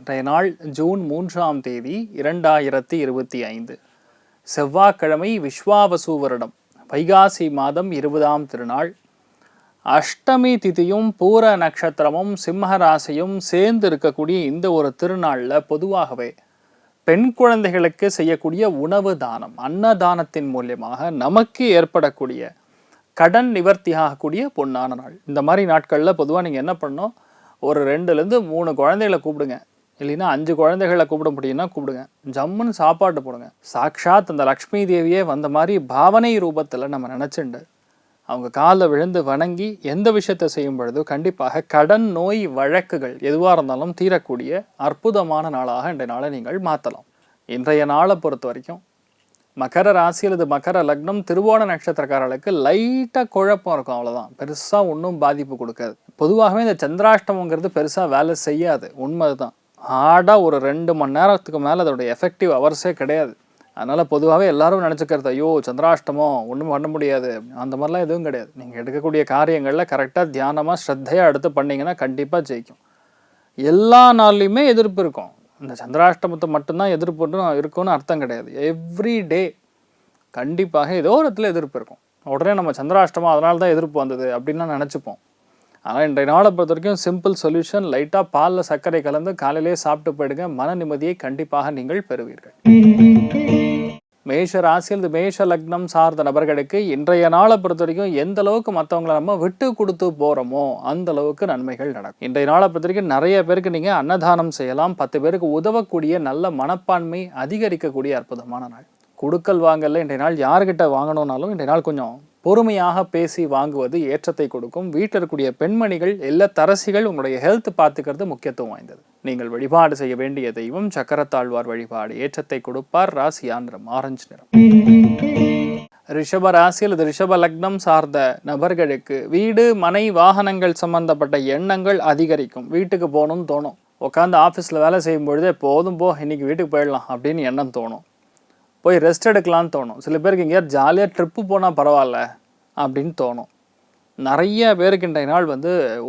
இன்றைய நாள் ஜூன் 3ஆம் தேதி 2025 செவ்வாய்க்கிழமை, விஸ்வாவசு வருடம் வைகாசி மாதம் 20ஆம் திருநாள். அஷ்டமி திதியும் பூர நட்சத்திரமும் சிம்ம ராசியும் சேர்ந்து இருக்கக்கூடிய இந்த ஒரு திருநாளில் பொதுவாகவே பெண் குழந்தைகளுக்கு செய்யக்கூடிய உணவு தானம், அன்னதானத்தின் மூலியமாக நமக்கு ஏற்படக்கூடிய கடன் நிவர்த்தி ஆகக்கூடிய பொன்னான நாள். இந்த மாதிரி நாட்களில் பொதுவாக நீங்கள் என்ன பண்ணணும், ஒரு 2லேருந்து 3 குழந்தைகளை கூப்பிடுங்க, இல்லைன்னா 5 குழந்தைகளை கூப்பிட முடியும்னா கூப்பிடுங்க. ஜம்முன்னு சாப்பாட்டு போடுங்க. சாக்ஷாத் அந்த லக்ஷ்மி தேவியே வந்த மாதிரி பாவனை ரூபத்தில் நம்ம நினச்சிண்டு அவங்க காலில் விழுந்து வணங்கி எந்த விஷயத்தை செய்யும் பொழுது கண்டிப்பாக கடன், நோய், வழக்குகள் எதுவாக இருந்தாலும் தீரக்கூடிய அற்புதமான நாளாக இன்றைய நாளை நீங்கள் மாற்றலாம். இன்றைய நாளை பொறுத்த வரைக்கும் மகர ராசி அல்லது மகர லக்னம், திருவோண நட்சத்திரக்காரர்களுக்கு லைட்டாக குழப்பம் இருக்கும், அவ்வளோதான். பெருசாக ஒன்றும் பாதிப்பு கொடுக்காது. பொதுவாகவே இந்த சந்திராஷ்டமங்கிறது பெருசாக வேலை செய்யாது, உண்மை தான். ஹார்டாக ஒரு 2 மணி நேரத்துக்கு மேலே அதோடைய எஃபெக்டிவ் ஹவர்ஸே கிடையாது. அதனால் பொதுவாகவே எல்லாரும் நினச்சிக்கிறது, ஐயோ சந்திராஷ்டமம் ஒன்றும் பண்ண முடியாது, அந்த மாதிரிலாம் எதுவும் கிடையாது. நீங்கள் எடுக்கக்கூடிய காரியங்களில் கரெக்டாக தியானமாக ஸ்ரத்தையாக எடுத்து பண்ணிங்கன்னா கண்டிப்பாக ஜெயிக்கும். எல்லா நாள்லையுமே எதிர்ப்பு இருக்கும். இந்த சந்திராஷ்டமத்தை மட்டும்தான் எதிர்ப்பு இருக்கும்னு அர்த்தம் கிடையாது. எவ்ரி டே கண்டிப்பாக ஏதோ ஒரு இடத்துல எதிர்ப்பு இருக்கும். உடனே நம்ம சந்திராஷ்டமம் அதனால தான் எதிர்ப்பு வந்தது அப்படின்லாம் நினச்சிப்போம். ஆனால் இன்றைய நாளை பொறுத்த வரைக்கும் சிம்பிள் சொல்யூஷன், லைட்டாக பாலில் சர்க்கரை கலந்து காலையிலே சாப்பிட்டு போயிடுங்க. மன நிம்மதியை கண்டிப்பாக நீங்கள் பெறுவீர்கள். மேஷ ராசியில் மேஷ லக்னம் சார்ந்த நபர்களுக்கு இன்றைய நாளை பொறுத்த வரைக்கும் எந்த அளவுக்கு மற்றவங்களை நம்ம விட்டு கொடுத்து போகிறோமோ அந்த அளவுக்கு நன்மைகள் நடக்கும். இன்றைய நாளை பொறுத்த வரைக்கும் நிறைய பேருக்கு நீங்கள் அன்னதானம் செய்யலாம். 10 பேருக்கு உதவக்கூடிய நல்ல மனப்பான்மை அதிகரிக்கக்கூடிய அற்புதமான நாள். கொடுக்கல் வாங்கல இன்றைய நாள் யார்கிட்ட வாங்கணும்னாலும் இன்றைய நாள் கொஞ்சம் பொறுமையாக பேசி வாங்குவது ஏற்றத்தை கொடுக்கும். வீட்டில் இருக்கக்கூடிய பெண்மணிகள், இல்லத்தரசிகள் உங்களுடைய ஹெல்த் பார்த்துக்கிறது முக்கியத்துவம் வாய்ந்தது. நீங்கள் வழிபாடு செய்ய வேண்டிய தெய்வம் சக்கரத்தாழ்வார் வழிபாடு. ஏற்றத்தை கொடுப்பார். ராசியா நிறம் ஆரஞ்சு நிறம். ரிஷப ராசி அல்லது ரிஷப லக்னம் சார்ந்த நபர்களுக்கு வீடு, மனை, வாகனங்கள் சம்பந்தப்பட்ட எண்ணங்கள் அதிகரிக்கும். வீட்டுக்கு போகணும்னு தோணும். உட்காந்து ஆஃபீஸில் வேலை செய்யும் பொழுதே போதும் போ, இன்னைக்கு வீட்டுக்கு போயிடலாம் அப்படின்னு எண்ணம் தோணும். போய் ரெஸ்ட் எடுக்கலான்னு தோணும். சில பேருக்கு எங்கேயாவது ஜாலியாக ட்ரிப்பு போனால் பரவாயில்ல அப்படின்னு தோணும். நிறைய பேருக்கு இன்றைய நாள்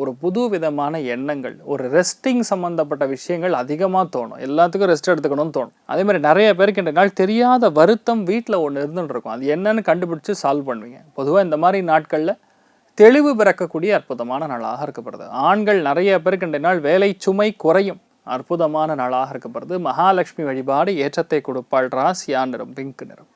ஒரு புது விதமான எண்ணங்கள், ஒரு ரெஸ்டிங் சம்மந்தப்பட்ட விஷயங்கள் அதிகமாக தோணும். எல்லாத்துக்கும் ரெஸ்ட் எடுத்துக்கணும்னு தோணும். அதே மாதிரி நிறைய பேருக்கு இன்றைய நாள் தெரியாத வருத்தம் வீட்டில் ஒன்று இருந்துட்டு இருக்கும். அது என்னன்னு கண்டுபிடிச்சு சால்வ் பண்ணுவீங்க. பொதுவாக இந்த மாதிரி நாட்களில் தெளிவு பிறக்கக்கூடிய அற்புதமான நாளாக இருக்கப்படுது. ஆண்கள் நிறைய பேருக்கு இன்றைய நாள் வேலை சுமை குறையும். அற்புதமான நாளாக இருக்கப்படுது. மகாலட்சுமி வழிபாடு ஏற்றத்தை கொடுப்பாள். ராசியா நிறம் பிங்க் நிறம்.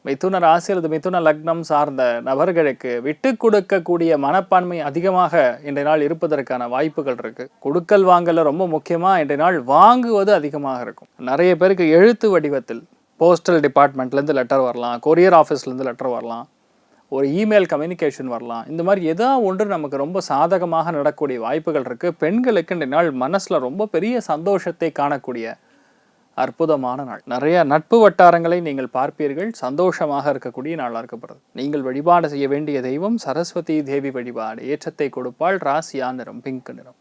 மிதுன ராசி அல்லது மிதுன லக்னம் சார்ந்த நபர்களுக்கு விட்டு கொடுக்கக்கூடிய மனப்பான்மை அதிகமாக இன்றைய நாள் இருப்பதற்கான வாய்ப்புகள் இருக்கு. கொடுக்கல் வாங்கல ரொம்ப முக்கியமா இன்றைய நாள் வாங்குவது அதிகமாக இருக்கும். நிறைய பேருக்கு எழுத்து வடிவத்தில் போஸ்டல் டிபார்ட்மெண்ட்லேருந்து லெட்டர் வரலாம், கொரியர் ஆஃபீஸ்லேருந்து லெட்டர் வரலாம், ஒரு இமெயில் கம்யூனிகேஷன் வரலாம். இந்த மாதிரி ஏதாவது ஒன்று நமக்கு ரொம்ப சாதகமாக நடக்கக்கூடிய வாய்ப்புகள் இருக்குது. பெண்களுக்கு இந்த நாள் மனசில் ரொம்ப பெரிய சந்தோஷத்தை காணக்கூடிய அற்புதமான நாள். நிறைய நட்பு வட்டாரங்களை நீங்கள் பார்ப்பீர்கள். சந்தோஷமாக இருக்கக்கூடிய நாளாக இருக்கப்படுது. நீங்கள் வழிபாடு செய்ய வேண்டிய தெய்வம் சரஸ்வதி தேவி வழிபாடு. ஏற்றத்தை கொடுப்பாள். ராசியா நிறம் பிங்க் நிறம்.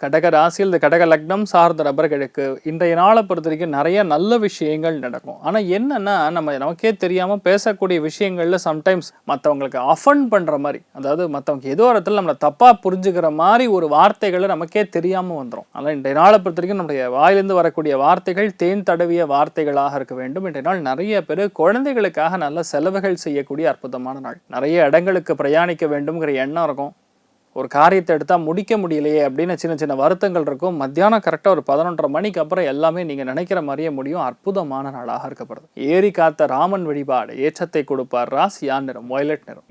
கடக ராசியில் இந்த கடக லக்னம் சார்ந்த நபர்களுக்கு இன்றைய நாளை பொறுத்த வரைக்கும் நிறைய நல்ல விஷயங்கள் நடக்கும். ஆனால் என்னன்னா, நமக்கே தெரியாமல் பேசக்கூடிய விஷயங்கள்ல சம்டைம்ஸ் மற்றவங்களுக்கு அஃபண்ட் பண்ணுற மாதிரி, அதாவது மற்றவங்க ஏதோ இடத்துல நம்மளை தப்பாக புரிஞ்சுக்கிற மாதிரி ஒரு வார்த்தைகளை நமக்கே தெரியாமல் வந்துடும். ஆனால் இன்றைய நாளை பொறுத்த வரைக்கும் நம்முடைய வாயிலிருந்து வரக்கூடிய வார்த்தைகள் தேன் தடவிய வார்த்தைகளாக இருக்க வேண்டும். இன்றைய நாள் நிறைய பேர் குழந்தைகளுக்காக நல்ல செலவுகள் செய்யக்கூடிய அற்புதமான நாள். நிறைய இடங்களுக்கு பிரயாணிக்க வேண்டும்ங்கிற எண்ணம் இருக்கும். ஒரு காரியத்தை எடுத்தால் முடிக்க முடியலையே அப்படின்னு சின்ன சின்ன வருத்தங்கள் இருக்கும். மத்தியானம் கரெக்டாக ஒரு 11:30 மணிக்கு அப்புறம் எல்லாமே நீங்கள் நினைக்கிற மாதிரியே முடியும். அற்புதமான நாளாக இருக்கப்படுது. ஏரி காத்த ராமன் வழிபாடு ஏற்றத்தை கொடுப்பார். ராசியா நிறம் வயலட் நிறம்.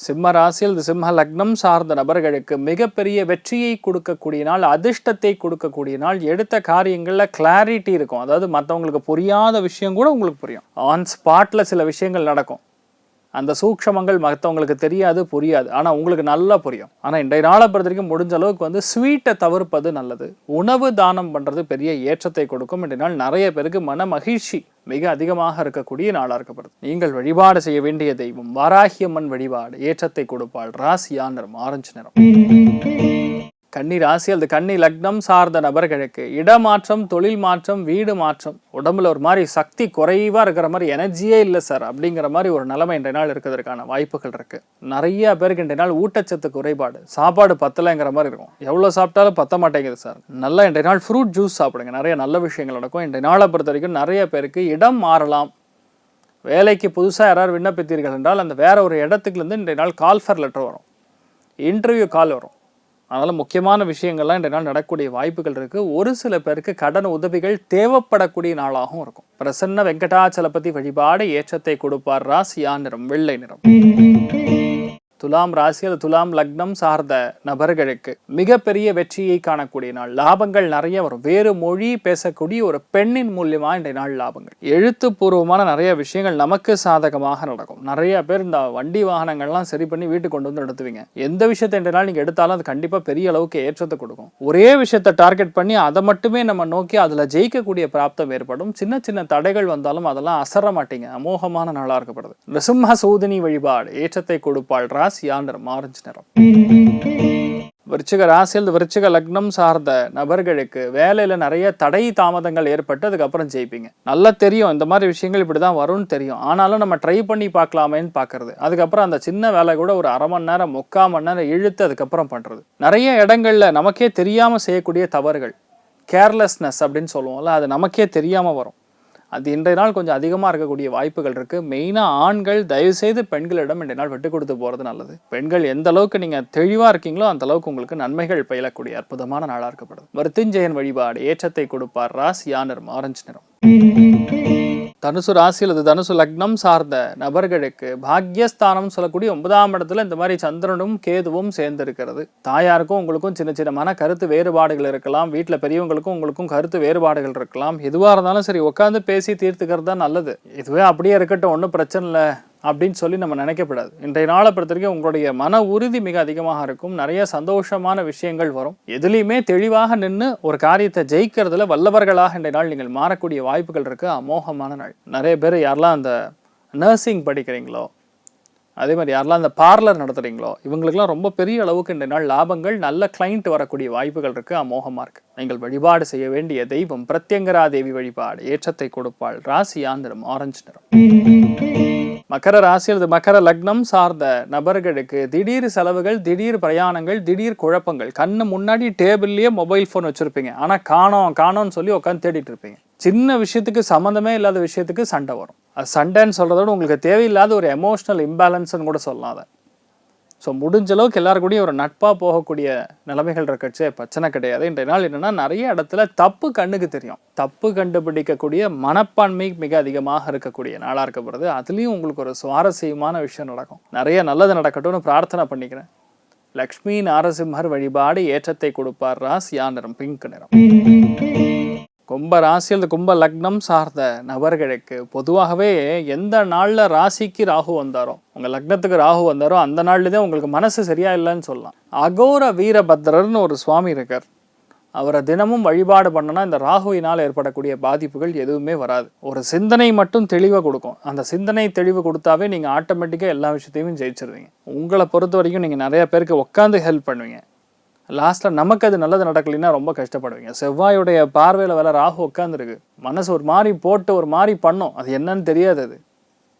சிம்ம ராசியில் சிம்ம லக்னம் சார்ந்த நபர்களுக்கு மிகப்பெரிய வெற்றியை கொடுக்கக்கூடிய நாள், அதிர்ஷ்டத்தை கொடுக்கக்கூடிய நாள். எடுத்த காரியங்களில் கிளாரிட்டி இருக்கும். அதாவது மற்றவங்களுக்கு புரியாத விஷயம் கூட உங்களுக்கு புரியும். ஆன் ஸ்பாட்டில் சில விஷயங்கள் நடக்கும். அந்த சூக்ஷமங்கள் மற்றவங்களுக்கு தெரியாது, புரியாது. ஆனால் உங்களுக்கு நல்லா புரியும். ஆனால் இன்றைய நாளை பொறுத்த வரைக்கும் முடிஞ்ச அளவுக்கு ஸ்வீட்டை தவிர்ப்பது நல்லது. உணவு தானம் பண்ணுறது பெரிய ஏற்றத்தை கொடுக்கும். இன்றைய நாள் நிறைய பேருக்கு மன மகிழ்ச்சி மிக அதிகமாக இருக்கக்கூடிய நாளாக இருக்கப்படுது. நீங்கள் வழிபாடு செய்ய வேண்டிய தெய்வம் வாராகியம்மன் வழிபாடு. ஏற்றத்தை கொடுப்பாள். ராசியா நிறம் ஆரஞ்சு நிறம். கன்னி ராசி அல்லது கன்னி லக்னம் சார்ந்த நபர்களுக்கு இடமாற்றம், தொழில் மாற்றம், வீடு மாற்றம், உடம்புல ஒரு மாதிரி சக்தி குறைவா இருக்கிற மாதிரி எனர்ஜியே இல்லை சார் அப்படிங்கிற மாதிரி ஒரு நிலைமை இன்றைய நாள் இருக்கிறதுக்கான வாய்ப்புகள் இருக்கு. நிறைய பேருக்கு இன்றைய நாள் ஊட்டச்சத்து குறைபாடு, சாப்பாடு பத்தலைங்கிற மாதிரி இருக்கும். எவ்வளோ சாப்பிட்டாலும் பத்த மாட்டேங்குது சார். நல்லா இன்றைய நாள் ஃப்ரூட் ஜூஸ் சாப்பிடுங்க, நிறைய நல்ல விஷயங்கள் நடக்கும். இன்றைய நாளை பொறுத்த வரைக்கும் நிறைய பேருக்கு இடம் மாறலாம். வேலைக்கு புதுசாக யாராவது விண்ணப்பித்தீர்கள் என்றால் அந்த வேற ஒரு இடத்துக்குலேருந்து இன்றைய நாள் கால் ஃபர் லெட்டர் வரும், இன்டர்வியூ கால் வரும். அதனால் முக்கியமான விஷயங்கள்லாம் இன்றைய நாள் நடக்கக்கூடிய வாய்ப்புகள் இருக்குது. ஒரு சில பேருக்கு கடன் உதவிகள் தேவைப்படக்கூடிய நாளாகவும் இருக்கும். பிரசன்ன வெங்கடாச்சலபதி வழிபாடு ஏற்றத்தை கொடுப்பார். ராசியா நிறம் வெள்ளை நிறம். துலாம் ராசி அல்லது துலாம் லக்னம் சார்ந்த நபர்களுக்கு மிகப்பெரிய வெற்றியை காணக்கூடிய நாள். லாபங்கள் நிறைய வரும். வேறு மொழி பேசக்கூடிய ஒரு பெண்ணின் மூலியமா இன்றைய நாள் லாபங்கள். எழுத்துப்பூர்வமான நிறைய விஷயங்கள் நமக்கு சாதகமாக நடக்கும். நிறைய பேர் இந்த வண்டி வாகனங்கள்லாம் சரி பண்ணி வீட்டுக்கு கொண்டு வந்து நடத்துவீங்க. எந்த விஷயத்தை இன்றைய நாள் நீங்க எடுத்தாலும் அது கண்டிப்பா பெரிய அளவுக்கு ஏற்றத்தை கொடுக்கும். ஒரே விஷயத்தை டார்கெட் பண்ணி அதை மட்டுமே நம்ம நோக்கி அதுல ஜெயிக்கக்கூடிய பிராப்தம் ஏற்படும். சின்ன சின்ன தடைகள் வந்தாலும் அதெல்லாம் அசர மாட்டீங்க. அமோகமான நாளா இருக்கப்படுது. நிருசிம்ம சூதினி வழிபாடு ஏற்றத்தை கொடுப்பாள். ராசியா நிறம் ஆரஞ்சு நிறம். விருச்சிக ராசியில் விருச்சிக லக்னம் சார்ந்த நபர்களுக்கு வேலையில நிறைய தடை தாமதங்கள் ஏற்பட்டு அதுக்கப்புறம் ஜெயிப்பீங்க. நல்லா தெரியும் இந்த மாதிரி விஷயங்கள் இப்படிதான் வரும்னு தெரியும். ஆனாலும் நம்ம ட்ரை பண்ணி பார்க்கலாமேன்னு பாக்குறது. அதுக்கப்புறம் அந்த சின்ன வேலை கூட ஒரு அரை மணி நேரம் 3/4 மணி நேரம் இழுத்து அதுக்கப்புறம் பண்றது. நிறைய இடங்கள்ல நமக்கே தெரியாம செய்யக்கூடிய தவறுகள், கேர்லெஸ்னஸ் அப்படின்னு சொல்லுவோம்ல, அது நமக்கே தெரியாம வரும். அது இன்றைய நாள் கொஞ்சம் அதிகமாக இருக்கக்கூடிய வாய்ப்புகள் இருக்குது. மெயினாக ஆண்கள் தயவுசெய்து பெண்களிடம் இன்றைய நாள் விட்டு கொடுத்து போகிறது நல்லது. பெண்கள் எந்த அளவுக்கு நீங்கள் தெளிவாக இருக்கீங்களோ அந்த அளவுக்கு உங்களுக்கு நன்மைகள் பயிலக்கூடிய அற்புதமான நாளாக இருக்கப்படுது. மருத்துஞ்சயன் வழிபாடு ஏற்றத்தை கொடுப்பார். ராசியா நிறம் ஆரஞ்சு நிறம். தனுசு ராசி அல்லது தனுசு லக்னம் சார்ந்த நபர்களுக்கு பாக்யஸ்தானம் சொல்லக்கூடிய 9ஆம் இடத்துல இந்த மாதிரி சந்திரனும் கேதுவும் சேர்ந்து இருக்கிறது. தாயாருக்கும் உங்களுக்கும் சின்ன சின்னமான கருத்து வேறுபாடுகள் இருக்கலாம். வீட்டில் பெரியவங்களுக்கும் உங்களுக்கும் கருத்து வேறுபாடுகள் இருக்கலாம். எதுவாக இருந்தாலும் சரி உட்காந்து பேசி தீர்த்துக்கிறது தான் நல்லது. இதுவே அப்படியே இருக்கட்டும், ஒன்றும் பிரச்சனை இல்லை அப்படின்னு சொல்லி நம்ம நினைக்கப்படாது. இன்றைய நாளை பொறுத்த வரைக்கும் உங்களுடைய மன உறுதி மிக அதிகமாக இருக்கும். நிறைய சந்தோஷமான விஷயங்கள் வரும். எதுலையுமே தெளிவாக நின்று ஒரு காரியத்தை ஜெயிக்கிறதுல வல்லவர்களாக இன்றைய நாள் நீங்கள் மாறக்கூடிய வாய்ப்புகள் இருக்கு. அமோகமான நாள். நிறைய பேர் யாரெல்லாம் அந்த நர்சிங் படிக்கிறீங்களோ, அதே மாதிரி யாரெல்லாம் அந்த பார்லர் நடத்துறீங்களோ, இவங்களுக்கெல்லாம் ரொம்ப பெரிய அளவுக்கு இன்றைய நாள் லாபங்கள், நல்ல கிளைண்ட் வரக்கூடிய வாய்ப்புகள் இருக்கு. அமோகமா இருக்கு. நீங்கள் வழிபாடு செய்ய வேண்டிய தெய்வம் பிரத்யங்கரா தேவி வழிபாடு ஏற்றத்தை கொடுப்பாள். ராசியா நிறம் ஆரஞ்சு நிறம். மகர ராசி அல்லது மகர லக்னம் சார்ந்த நபர்களுக்கு திடீர் செலவுகள், திடீர் பிரயாணங்கள், திடீர் குழப்பங்கள். கண்ணு முன்னாடி டேபிள்லயே மொபைல் போன் வச்சிருப்பீங்க, ஆனா காணோம்னு சொல்லி உட்காந்து தேடிட்டு இருப்பீங்க. சின்ன விஷயத்துக்கு சம்மந்தமே இல்லாத விஷயத்துக்கு சண்டை வரும். அது சண்டைன்னு சொல்றதோட உங்களுக்கு தேவையில்லாத ஒரு எமோஷனல் இம்பேலன்ஸ்ன்னு கூட சொல்லலாம் அதை. ஸோ முடிஞ்ச அளவுக்கு எல்லாருக்கூடையும் ஒரு நட்பாக போகக்கூடிய நிலைமைகள் இருக்கச்சே பிரச்சனை கிடையாது. இன்றைய நாள் என்னென்னா நிறைய இடத்துல தப்பு கண்ணுக்கு தெரியும். தப்பு கண்டுபிடிக்கக்கூடிய மனப்பான்மை மிக அதிகமாக இருக்கக்கூடிய நாளாக இருக்கப்படுறது. அதுலேயும் உங்களுக்கு ஒரு சுவாரஸ்யமான விஷயம் நடக்கும். நிறைய நல்லது நடக்கட்டும்னு பிரார்த்தனை பண்ணிக்கிறேன். லக்ஷ்மி நாரசிம்மர் வழிபாடு ஏற்றத்தை கொடுப்பார். ராசியா நிறம் பிங்க் நிறம். கும்ப ராசி அல்லது கும்ப லக்னம் சார்ந்த நபர்களுக்கு பொதுவாகவே எந்த நாளில் ராசிக்கு ராகு வந்தாரோ, உங்கள் லக்னத்துக்கு ராகு வந்தாரோ அந்த நாள்லேயே உங்களுக்கு மனசு சரியா இல்லைன்னு சொல்லலாம். அகோர வீரபத்ரர்னு ஒரு சுவாமி இருக்கார். அவரை தினமும் வழிபாடு பண்ணனா இந்த ராகுவினால் ஏற்படக்கூடிய பாதிப்புகள் எதுவுமே வராது. ஒரு சிந்தனை மட்டும் தெளிவை கொடுக்கும். அந்த சிந்தனை தெளிவு கொடுத்தாவே நீங்கள் ஆட்டோமேட்டிக்காக எல்லா விஷயத்தையும் ஜெயிச்சிருவீங்க. உங்களை பொறுத்த வரைக்கும் நீங்கள் நிறைய பேருக்கு உட்காந்து ஹெல்ப் பண்ணுவீங்க. லாஸ்ட்டில் நமக்கு அது நல்லது நடக்கலைன்னா ரொம்ப கஷ்டப்படுவீங்க. செவ்வாயுடைய பார்வையில் வேலை ராகு உட்காந்துருக்கு. மனசு ஒரு மாதிரி போட்டு ஒரு மாதிரி பண்ணும். அது என்னன்னு தெரியாது. அது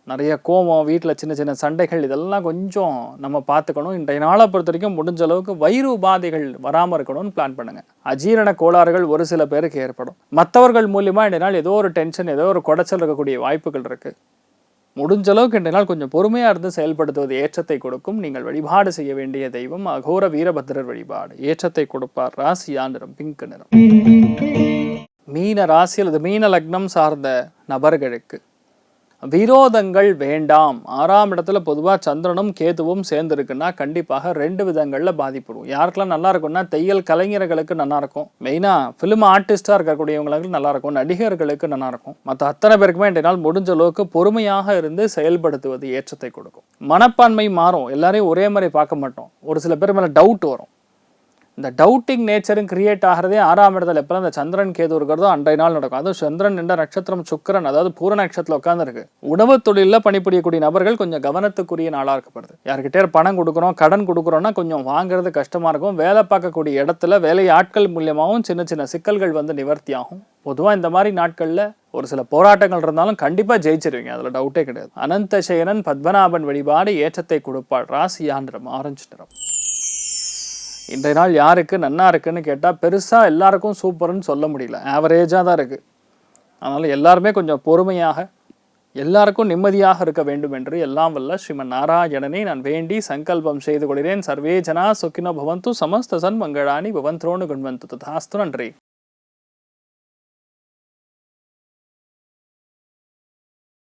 நிறைய கோபம், வீட்டில் சின்ன சின்ன சண்டைகள், இதெல்லாம் கொஞ்சம் நம்ம பார்த்துக்கணும். இன்றைய நாளை பொறுத்த வரைக்கும் முடிஞ்ச அளவுக்கு வயிறு உபாதைகள் வராமல் இருக்கணும்னு பிளான் பண்ணுங்க. அஜீரண கோளாறுகள் ஒரு சில பேருக்கு ஏற்படும். மற்றவர்கள் மூலியமா இன்றைய நாள் ஏதோ ஒரு டென்ஷன், ஏதோ ஒரு குடைச்சல் இருக்கக்கூடிய வாய்ப்புகள் இருக்கு. முடிஞ்ச அளவுக்கு இன்றைய நாள் கொஞ்சம் பொறுமையாக இருந்து செயல்படுத்துவது ஏற்றத்தை கொடுக்கும். நீங்கள் வழிபாடு செய்ய வேண்டிய தெய்வம் அகோர வீரபத்ரர் வழிபாடு ஏற்றத்தை கொடுப்பார். ராசியா நிறம் பிங்க் நிறம். மீன ராசி அல்லது மீன லக்னம் சார்ந்த நபர்களுக்கு விரோதங்கள் வேண்டாம். 6ஆம் இடத்துல பொதுவாக சந்திரனும் கேதுவும் சேர்ந்துருக்குன்னா கண்டிப்பாக 2 விதங்களில் பாதிப்படும். யாருக்கெல்லாம் நல்லா இருக்கும்னா தையல் கலைஞர்களுக்கு நல்லா இருக்கும். மெயினாக ஃபிலிம் ஆர்டிஸ்டாக இருக்கக்கூடியவங்களுக்கு நல்லா இருக்கும். நடிகர்களுக்கு நல்லா இருக்கும். மற்ற அத்தனை பேருக்குமே இன்றைய நாள் முடிஞ்ச அளவுக்கு பொறுமையாக இருந்து செயல்படுத்துவது ஏற்றத்தை கொடுக்கும். மனப்பான்மை மாறும். எல்லாரையும் ஒரே மாதிரி பார்க்க மாட்டோம். ஒரு சில பேர் மேலே டவுட் வரும். இந்த டவுட்டிங் நேச்சரும் கிரியேட் ஆகிறதே 6ஆம் இடத்துல எப்போ அந்த சந்திரன் கேது இருக்கிறதோ அன்றைய நாள் நடக்கும். அதுவும் சந்திரன் என்ற நட்சத்திரம் சுக்கிரன், அதாவது பூர நட்சத்திரத்தில் உட்காந்துருக்கு. உணவு தொழிலில் பணிபுரியக்கூடிய நபர்கள் கொஞ்சம் கவனத்துக்குரிய நாளாக இருக்கப்படுது. யாருக்கிட்டே பணம் கொடுக்குறோம், கடன் கொடுக்குறோம்னா கொஞ்சம் வாங்குறது கஷ்டமாக இருக்கும். வேலை பார்க்கக்கூடிய இடத்துல வேலை ஆட்கள் மூலியமாகவும் சின்ன சின்ன சிக்கல்கள் வந்து நிவர்த்தி ஆகும். பொதுவாக இந்த மாதிரி நாட்களில் ஒரு சில போராட்டங்கள் இருந்தாலும் கண்டிப்பாக ஜெயிச்சிருவீங்க, அதில் டவுட்டே கிடையாது. அனந்த சேனன் பத்மநாபன் வழிபாடு ஏற்றத்தை கொடுப்பாள். ராசியான்றம் ஆரஞ்சு நிறம். இன்றைய நாள் யாருக்கு நன்னா இருக்குன்னு கேட்டால் பெருசாக எல்லாருக்கும் சூப்பர்னு சொல்ல முடியல, ஆவரேஜாக தான் இருக்குது. அதனால் எல்லாருமே கொஞ்சம் பொறுமையாக எல்லாருக்கும் நிம்மதியாக இருக்க வேண்டும் என்று எல்லாம் வல்ல ஸ்ரீமன் நாராயணனை நான் வேண்டி சங்கல்பம் செய்து கொள்கிறேன். சர்வே ஜனா சுக்கினோ பவந்து, சமஸ்த சன்மங்களானி பவந்தோனு குண்வந்து. ததாஸ்து. நன்றி.